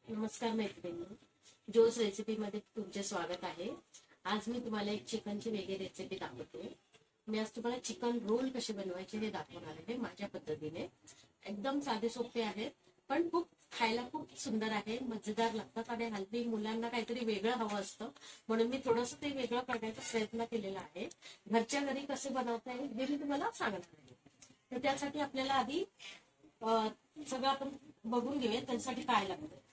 नमस्कार मैत्रिणी, Jose recipe मध्ये तुमचे स्वागत आहे। आज मी तुम्हाला एक चिकनची वेगळी रेसिपी दाखवते। मी आज तुम्हाला चिकन रोल कसे बनवायचे हे दाखवणार आहे माझ्या पद्धतीने। एकदम साधे सोपे आहेत, पण खूप खायला खूप सुंदर आहे, मजेदार लागतात आणि हल्ली मुलांना काहीतरी वेगळं हवं असतं, म्हणून मी थोडंसं ते वेगळं करण्याचा प्रयत्न केलेला आहे। घरच्या घरी कसे बनवता येईल हे मी तुम्हाला सांगणार आहे। तर त्यासाठी आपल्याला आधी सगळं आपण बघून घेऊया त्यासाठी काय लागतं।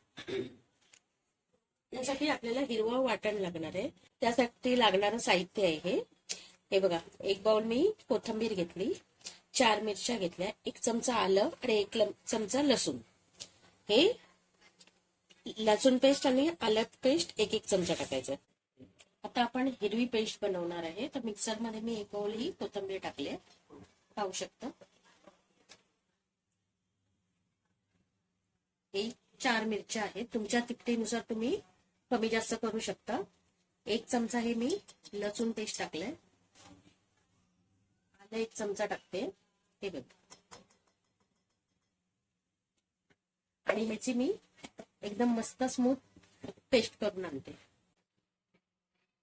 त्यासाठी आपल्याला हिरवा वाटण लागणार आहे। त्यासाठी लागणारं साहित्य आहे हे बघा। एक बाउल मी कोथिंबीर घेतली, 4 मिरच्या घेतल्या, 1 चमचा आलं आणि 1 चमचा लसूण। हे लसूण पेस्ट आणि आलं पेस्ट 1 चमचा टाकायचं। आता आपण हिरवी पेस्ट बनवणार आहे, तर मिक्सर मध्ये मी 1 बाउल ही कोथिंबीर टाकली, पाहू शकता। 4 मिरच्या आहेत, तुमच्या तिखटेनुसार तुम्ही कमी जास्त करू शकता। 1 चमचा हे मी लसूण पेस्ट टाकलंय, आलं 1 चमचा टाकते हे बघ, आणि ह्याची मी एकदम मस्त स्मूथ पेस्ट करून आणते।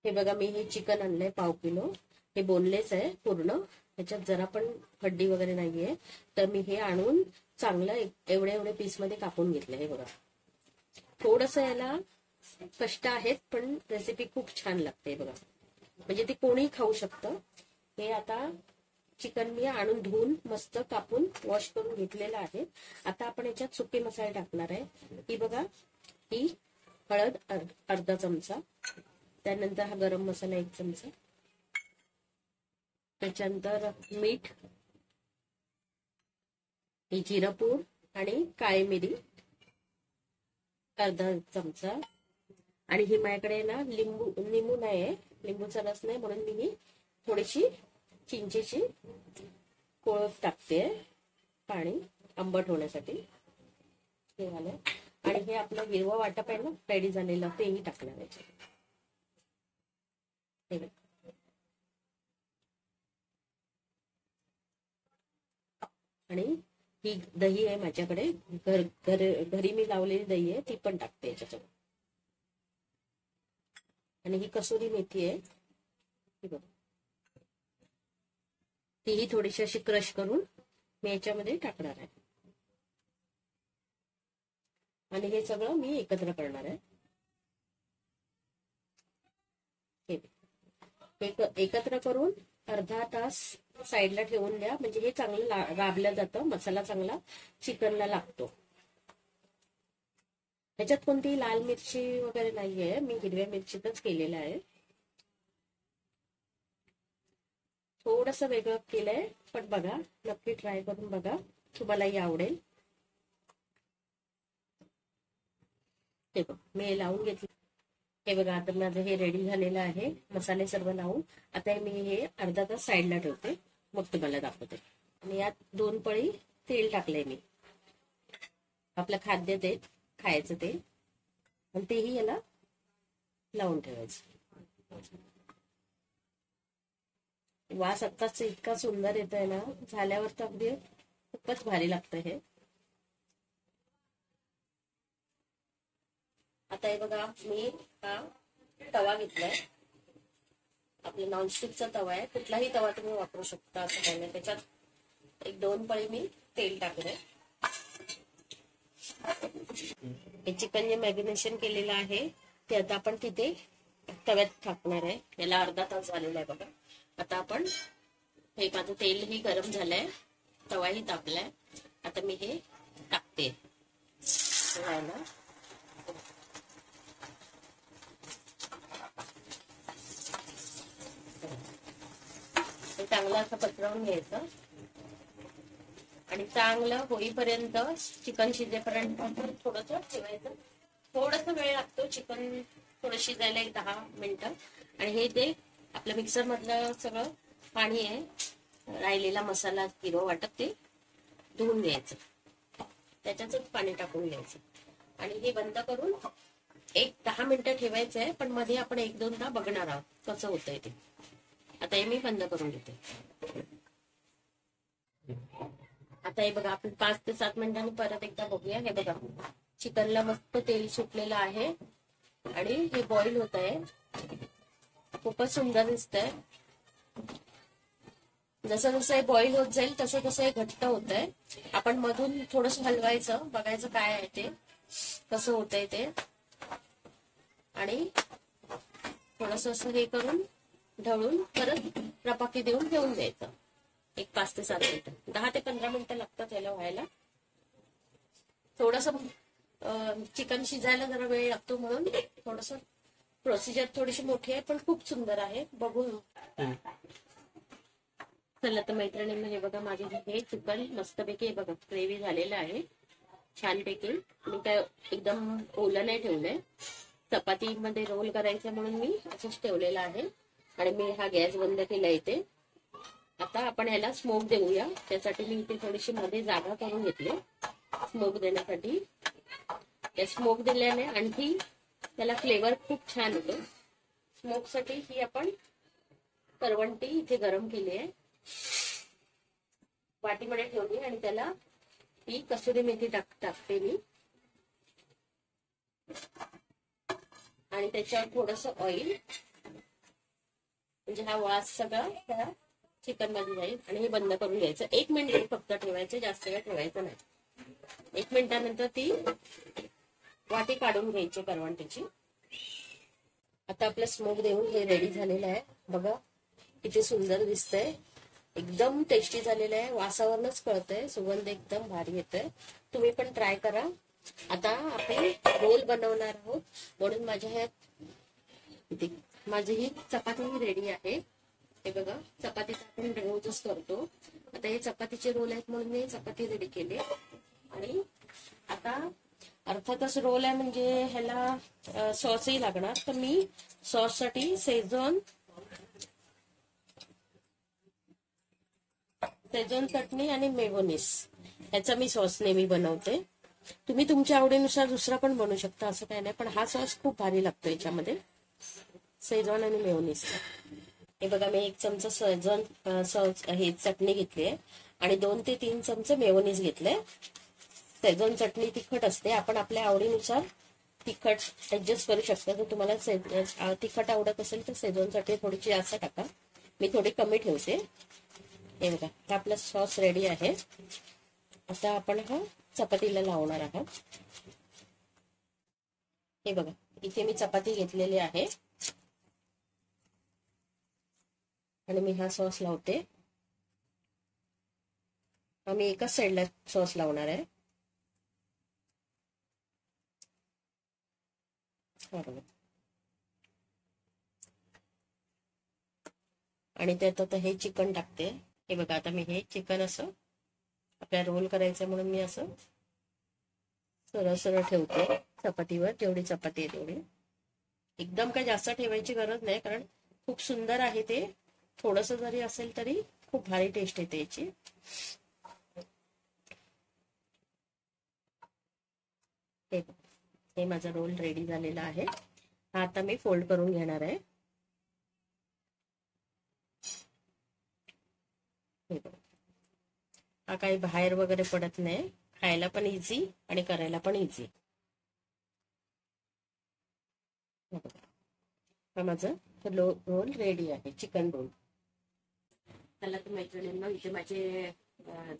हे बघा, मी हे चिकन आणलंय पाव किलो, हे बोनलेस आहे पूर्ण, ह्याच्यात जरा पण हड्डी वगैरे नाहीये, तर मी हे आणून चांगलं एवढे पीस मध्ये कापून घेतलं। हे बघा, थोडस याला कष्ट आहेत, पण रेसिपी खूप छान लागते बघा, म्हणजे ते कोणी खाऊ शकतं। हे आता चिकन मी आणून धुवून मस्त कापून वॉश करून घेतलेलं आहे। आता आपण याच्यात सुके मसाले टाकणार आहे। ही बघा, ही हळद अर्धा चमचा, त्यानंतर हा गरम मसाला 1 चमचा, त्याच्यानंतर मीठ, ही जिरापूड आणि काळी मिरी अर्धा चमचा, आणि ही माझ्याकडे ना लिंबू नाही आहे, लिंबूचा रस नाही, म्हणून मी ही थोडीशी चिंचेची कोळप टाकते, पाणी आंबट होण्यासाठी हे झालं। आणि हे आपलं हिरवा वाटप आहे ना रेडी झालेलं, तेही टाकणार आहे। आणि ही दही आहे माझ्याकडे, घरी मी लावलेली दही आहे, ती पण टाकते याच्यात। आणि ही कसुरी मेथी आहे, तीही थोडीशी अशी क्रश करून मी याच्यामध्ये टाकणार आहे, आणि हे सगळं मी एकत्र करणार आहे। एकत्र करून अर्धा तास साईडला ठेवून द्या, म्हणजे हे चांगलं राबलं जातं, मसाला चांगला चिकनला लागतो। ह्याच्यात कोणती लाल मिरची वगैरे नाहीये, मी हिरव्या मिरचीतच केलेलं आहे। थोडस वेगळं केलंय, पण बघा, नक्की ट्राय करून बघा, तुम्हालाही आवडेल। हे बघ, मी लावून घेतलं, हे बघा, आता माझं हे रेडी झालेलं आहे, मसाले सर्व लावून। आता मी हे अर्धा तास साईडला ठेवते, मग तुम्हाला दाखवते। आणि यात 2 पळी तेल टाकलंय मी, आपलं खाद्य तेल, खायचं तेल, आणि तेही याला लावून ठेवायचं। वास आत्ताच इतका सुंदर येतोय ना, झाल्यावर तर अगदी खूपच भारी लागतं हे। आता हे बघा, मी हा तवा घेतलाय, आपला नॉनस्टिकचा तवा आहे, कुठलाही तवा तुम्ही वापरू शकता असं काही नाही। त्याच्यात 1-2 पळी मी तेल टाकलंय। हे चिकन जे मॅरिनेशन केलेलं आहे ते आता आपण तिथे तव्यात टाकणार आहे। याला अर्धा तास झालेला आहे बघा। आता आपण हे, माझं तेलही गरम झालंय, तवाही तापलाय, आता मी हे टाकते। चांगलं असं पसरवून घ्यायचं, आणि चांगलं होईपर्यंत, चिकन शिजेपर्यंत थोडस ठेवायचं। थोडस वेळ लागतो चिकन थोडं शिजायला, 10 मिनिटं। आणि हे ते आपलं मिक्सर मधलं सगळं पाणी आहे, राहिलेला मसाला हिरवा वाटप, ते धुवून घ्यायचं, त्याच्यातच पाणी टाकून घ्यायचं, आणि हे बंद करून 10 मिनिटं ठेवायचं आहे, पण मध्ये आपण 1-2दा बघणार आहोत कसं होतंय ते। आता हे मी बंद करून घेते। आता हे बघा, आपण 5 ते 7 मिनिटांनी परत एकदा बघूया। हे बघा, चिकनला मस्त तेल सुटलेलं आहे आणि हे बॉईल होत आहे. खूपच सुंदर दिसतंय. जसं जसं हे बॉईल होत जाईल तसं तसं हे घट्ट होत आहे. आपण मधून थोडस हलवायचं, बघायचं काय आहे ते, कसं होतंय ते, आणि थोडस असं हे करून ढवळून परत रपाकी देऊन ठेवून द्यायचं. एक 5 ते 7 मिनिटं, 10 ते 15 मिनिटं लागतात याला व्हायला. थोडस चिकन शिजायला जरा वेळ लागतो म्हणून थोडस प्रोसिजर थोडीशी मोठी आहे, पण खूप सुंदर आहे. बघू. चला तर मैत्रिणींना, हे बघा माझे हे चिकन मस्तपैकी हे बघा ग्रेव्ही झालेलं आहे छानपैकी. मी काय एकदम ओलं नाही ठेवलंय. चपातीमध्ये रोल करायचं म्हणून मी असंच ठेवलेलं आहे. आणि मी हा गॅस बंद केला इथे. आता आपण ह्याला स्मोक देऊया. त्यासाठी मी इथे थोडीशी मध्ये जागा करून घेतली स्मोक देण्यासाठी. त्या स्मोक दिल्याने आणखी त्याला फ्लेवर खूप छान येतो. स्मोक साठी ही आपण करवंटी इथे गरम केली आहे, वाटीमध्ये ठेवली आणि त्याला ही कसुरी मेथी टाकते मी. आणि त्याच्यावर थोडस ऑइल, म्हणजे हा वास सगळा त्या चिकन मध्ये जाईल. आणि हे बंद करून घ्यायचं. 1 मिनिट फक्त ठेवायचं, जास्त वेळ ठेवायचं नाही. 1 मिनिटानंतर ती वाटी काढून घ्यायची करवंटीची. आता आपलं स्मोक देऊन हे रेडी झालेलं आहे. बघा किती सुंदर दिसतंय. एकदम टेस्टी झालेलं आहे. वासावरनच कळतंय, सुगंध एकदम भारी येतोय. तुम्ही पण ट्राय करा. आता आपण रोल बनवणार आहोत म्हणून माझी ही चपाती रेडी आहे. हे बघा, चपातीचा आपण रोजच करतो. आता हे चपातीचे रोल आहेत म्हणून मी चपाती रेडी केली. आणि आता अर्थातच रोल आहे म्हणजे ह्याला सॉसही लागणार. तर मी सॉस साठी शेजवान चटणी आणि मेयोनीज ह्याचा मी सॉस नेहमी बनवते. तुम्ही तुमच्या आवडीनुसार दुसरा पण बनवू शकता, असं काही नाही. पण हा सॉस खूप भारी लागतो याच्यामध्ये, शेजवान आणि मेयोनीज. हे बघा, मी 1 चमचा शेजवान हे चटणी घेतली आहे आणि 2 ते 3 चमचे मेयोनीज घेतले. शेजवान चटणी तिखट असते. आपण आपल्या आवडीनुसार तिखट ऍडजस्ट करू शकता. जर तुम्हाला तिखट आवडत असेल तर शेजवान चटणी थोडीशी जास्त टाका. मी थोडी कमी ठेवते. हे बघा, हा आपला सॉस रेडी आहे. आता आपण हा चपातीला लावणार आहोत. हे बघा, इथे मी चपाती घेतलेली आहे आणि मी हा सॉस लावते. आम्ही एकाच साईडला सॉस लावणार आहे. आणि त्यात आता हे चिकन टाकते. हे बघा, आता मी हे चिकन असं आपल्याला रोल करायचं म्हणून मी असं सरळ सरळ ठेवते चपातीवर. जेवढी चपाती आहे तेवढी. एकदम काही जास्त ठेवायची गरज नाही, कारण खूप सुंदर आहे ते. थोडस जरी असेल तरी खूप भारी टेस्ट येते याची. हे माझा रोल रेडी झालेला आहे. हा आता मी फोल्ड करून घेणार आहे. हा काही बाहेर वगैरे पडत नाही. खायला पण इझी आणि करायला पण इझी. हा माझा रोल रेडी आहे, चिकन रोल. त्याला तर मैत्रिणींना, इथे माझे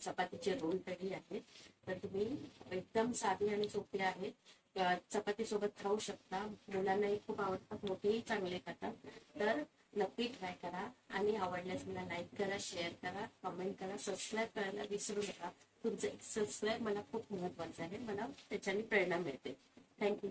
चपातीचे रोल रेडी आहेत. तर तुम्ही एकदम साधी आणि सोपी आहेत. चपाती सोबत खाऊ शकता. मुलांनाही खूप आवडतात, मोठेही चांगले खातात. तर नक्की ट्राय करा आणि आवडल्यास मला लाईक करा, शेअर करा, कमेंट करा, सबस्क्राईब करायला विसरू नका. तुमचं एक सबस्क्राईब मला खूप महत्वाचं आहे. मला त्याच्याने प्रेरणा मिळते. थँक्यू.